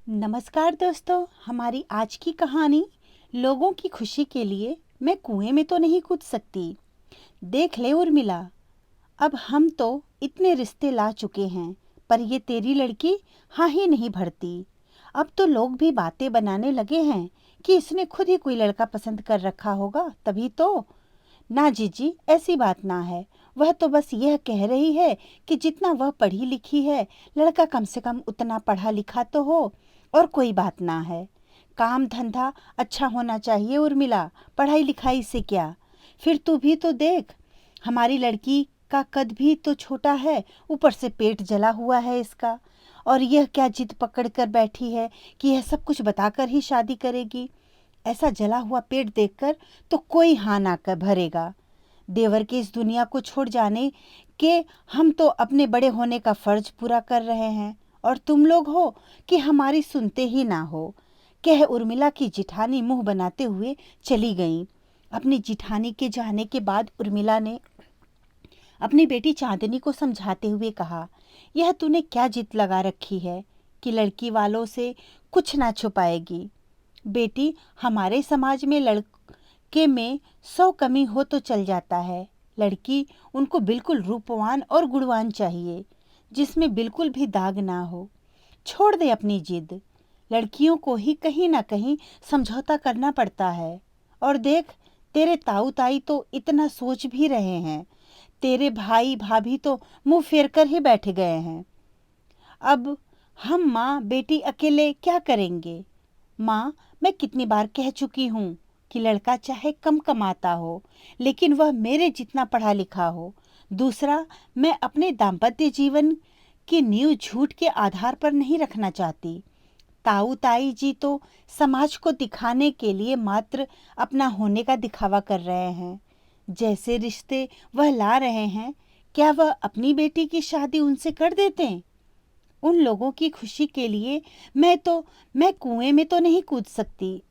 नमस्कार दोस्तों, हमारी आज की कहानी लोगों की खुशी के लिए मैं कुएं में तो नहीं कूद सकती। देख ले उर्मिला, अब हम तो इतने रिश्ते ला चुके हैं, पर ये तेरी लड़की हाँ ही नहीं भरती। अब तो लोग भी बातें बनाने लगे हैं कि इसने खुद ही कोई लड़का पसंद कर रखा होगा, तभी तो। ना जीजी, ऐसी बात ना है। वह तो बस यह कह रही है कि जितना वह पढ़ी लिखी है, लड़का कम से कम उतना पढ़ा लिखा तो हो, और कोई बात ना है। काम धंधा अच्छा होना चाहिए उर्मिला, पढ़ाई लिखाई से क्या। फिर तू भी तो देख, हमारी लड़की का कद भी तो छोटा है, ऊपर से पेट जला हुआ है इसका। और यह क्या जिद पकड़ कर बैठी है कि यह सब कुछ बताकर ही शादी करेगी। ऐसा जला हुआ पेट देखकर तो कोई हाँ ना कर भरेगा। देवर के इस दुनिया को छोड़ जाने के हम तो अपने बड़े होने का फर्ज पूरा कर रहे हैं, और तुम लोग हो कि हमारी सुनते ही ना हो। कह उर्मिला की जिठानी मुंह बनाते हुए चली गई। अपनी जिठानी के जाने के बाद उर्मिला ने अपनी बेटी चांदनी को समझाते हुए कहा, यह तूने क्या जिद लगा रखी है कि लड़की वालों से कुछ ना छुपाएगी। बेटी, हमारे समाज में लड़के में 100 कमी हो तो चल जाता है। लड़की उनको बिल्कुल रूपवान और गुणवान चाहिए, जिसमें बिल्कुल भी दाग ना हो। छोड़ दे अपनी जिद। लड़कियों को ही कहीं ना कहीं समझौता करना पड़ता है। और देख, तेरे ताऊ ताई तो इतना सोच भी रहे हैं। तेरे भाई भाभी तो मुंह फेर कर ही बैठ गए हैं। अब हम माँ बेटी अकेले क्या करेंगे। माँ, मैं कितनी बार कह चुकी हूँ कि लड़का चाहे कम कमाता हो, लेकिन वह मेरे जितना पढ़ा लिखा हो। दूसरा, मैं अपने दाम्पत्य जीवन की नींव झूठ के आधार पर नहीं रखना चाहती। ताऊ ताई जी तो समाज को दिखाने के लिए मात्र अपना होने का दिखावा कर रहे हैं। जैसे रिश्ते वह ला रहे हैं, क्या वह अपनी बेटी की शादी उनसे कर देते? उन लोगों की खुशी के लिए मैं कुएं में तो नहीं कूद सकती।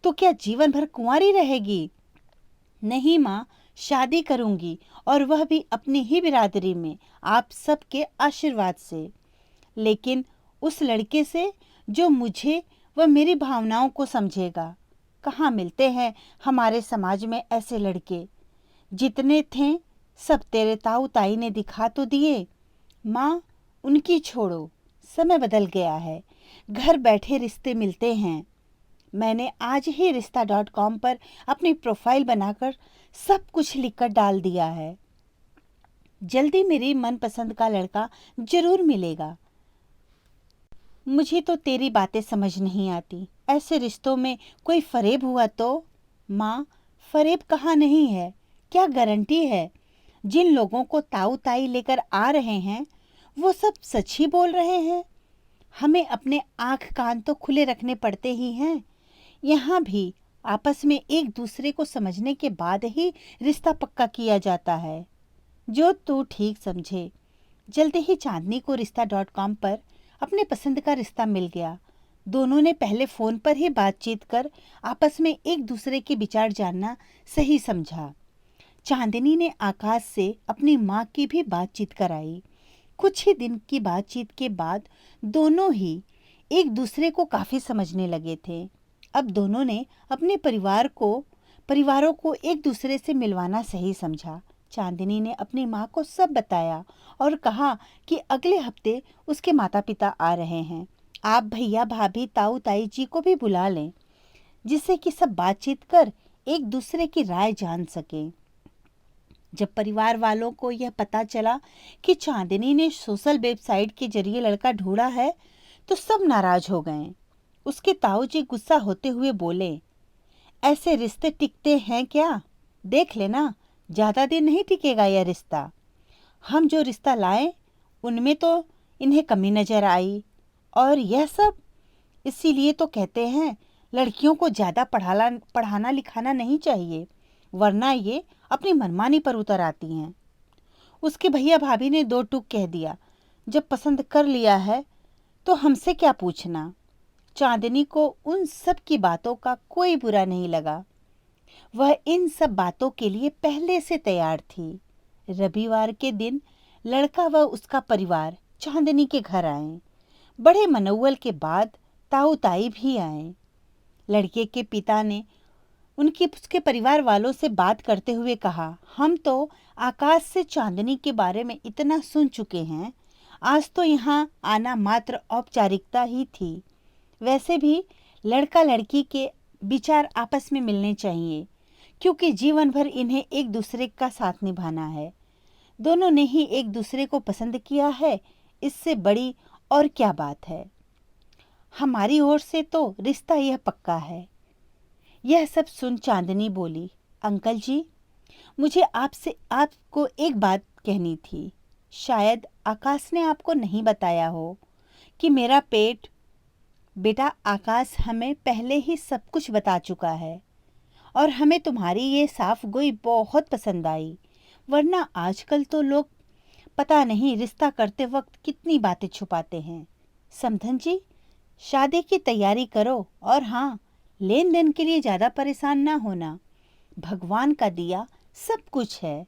तो क्या जीवन भर कुंवारी रहेगी? नहीं माँ, शादी करूंगी, और वह भी अपनी ही बिरादरी में, आप सबके आशीर्वाद से। लेकिन उस लड़के से जो मुझे व मेरी भावनाओं को समझेगा। कहाँ मिलते हैं हमारे समाज में ऐसे लड़के। जितने थे सब तेरे ताऊ ताई ने दिखा तो दिए। माँ, उनकी छोड़ो, समय बदल गया है। घर बैठे रिश्ते मिलते हैं। मैंने आज ही रिश्ता.com पर अपनी प्रोफाइल बनाकर सब कुछ लिखकर डाल दिया है। जल्दी मेरी मनपसंद का लड़का जरूर मिलेगा। मुझे तो तेरी बातें समझ नहीं आती। ऐसे रिश्तों में कोई फरेब हुआ तो? माँ, फरेब कहाँ नहीं है, क्या गारंटी है। जिन लोगों को ताऊ ताई लेकर आ रहे हैं, वो सब सच ही बोल रहे हैं। हमें अपने आँख कान तो खुले रखने पड़ते ही हैं। यहाँ भी आपस में एक दूसरे को समझने के बाद ही रिश्ता पक्का किया जाता है। जो तू ठीक समझे। जल्दी ही चांदनी को रिश्ता.com पर अपने पसंद का रिश्ता मिल गया। दोनों ने पहले फ़ोन पर ही बातचीत कर आपस में एक दूसरे के विचार जानना सही समझा। चांदनी ने आकाश से अपनी माँ की भी बातचीत कराई। कुछ ही दिन की बातचीत के बाद दोनों ही एक दूसरे को काफ़ी समझने लगे थे। अब दोनों ने अपने परिवारों को एक दूसरे से मिलवाना सही समझा। चांदनी ने अपनी माँ को सब बताया और कहा कि अगले हफ्ते उसके माता पिता आ रहे हैं। आप भैया भाभी ताऊ ताई जी को भी बुला लें, जिससे कि सब बातचीत कर एक दूसरे की राय जान सकें। जब परिवार वालों को यह पता चला कि चांदनी ने सोशल वेबसाइट के जरिए लड़का ढूंढा है, तो सब नाराज हो गए। उसके ताऊ जी गुस्सा होते हुए बोले, ऐसे रिश्ते टिकते हैं क्या? देख लेना, ज़्यादा दिन नहीं टिकेगा यह रिश्ता। हम जो रिश्ता लाए उनमें तो इन्हें कमी नजर आई, और यह सब इसीलिए तो कहते हैं लड़कियों को ज़्यादा पढ़ाना लिखाना नहीं चाहिए, वरना ये अपनी मनमानी पर उतर आती हैं। उसके भैया भाभी ने दो टूक कह दिया, जब पसंद कर लिया है तो हमसे क्या पूछना। चांदनी को उन सब की बातों का कोई बुरा नहीं लगा। वह इन सब बातों के लिए पहले से तैयार थी। रविवार के दिन लड़का व उसका परिवार चांदनी के घर आए। बड़े मनौवल के बाद ताऊ ताई भी आए। लड़के के पिता ने उसके परिवार वालों से बात करते हुए कहा, हम तो आकाश से चांदनी के बारे में इतना सुन चुके हैं, आज तो यहाँ आना मात्र औपचारिकता ही थी। वैसे भी लड़का लड़की के विचार आपस में मिलने चाहिए, क्योंकि जीवन भर इन्हें एक दूसरे का साथ निभाना है। दोनों ने ही एक दूसरे को पसंद किया है, इससे बड़ी और क्या बात है। हमारी ओर से तो रिश्ता यह पक्का है। यह सब सुन चांदनी बोली, अंकल जी, मुझे आपको एक बात कहनी थी। शायद आकाश ने आपको नहीं बताया हो कि मेरा बेटा आकाश हमें पहले ही सब कुछ बता चुका है और हमें तुम्हारी ये साफ गोई बहुत पसंद आई। वरना आजकल तो लोग पता नहीं रिश्ता करते वक्त कितनी बातें छुपाते हैं। समधन जी, शादी की तैयारी करो और हाँ, लेन देन के लिए ज़्यादा परेशान ना होना। भगवान का दिया सब कुछ है।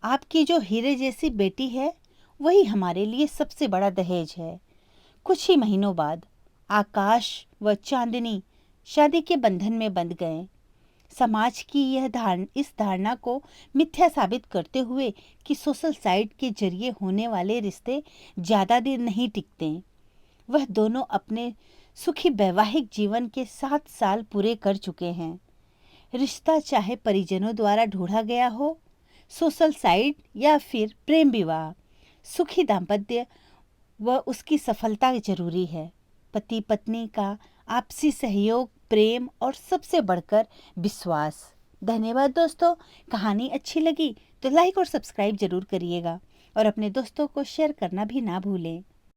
आपकी जो हीरे जैसी बेटी है वही हमारे लिए सबसे बड़ा दहेज है। कुछ ही महीनों बाद आकाश व चांदनी शादी के बंधन में बंध गए। समाज की इस धारणा को मिथ्या साबित करते हुए कि सोशल साइट के जरिए होने वाले रिश्ते ज़्यादा देर नहीं टिकते, वह दोनों अपने सुखी वैवाहिक जीवन के 7 साल पूरे कर चुके हैं। रिश्ता चाहे परिजनों द्वारा ढूंढा गया हो, सोशल साइट या फिर प्रेम विवाह, सुखी दाम्पत्य व उसकी सफलता जरूरी है। पति पत्नी का आपसी सहयोग, प्रेम और सबसे बढ़कर विश्वास। धन्यवाद दोस्तों। कहानी अच्छी लगी तो लाइक और सब्सक्राइब जरूर करिएगा और अपने दोस्तों को शेयर करना भी ना भूलें।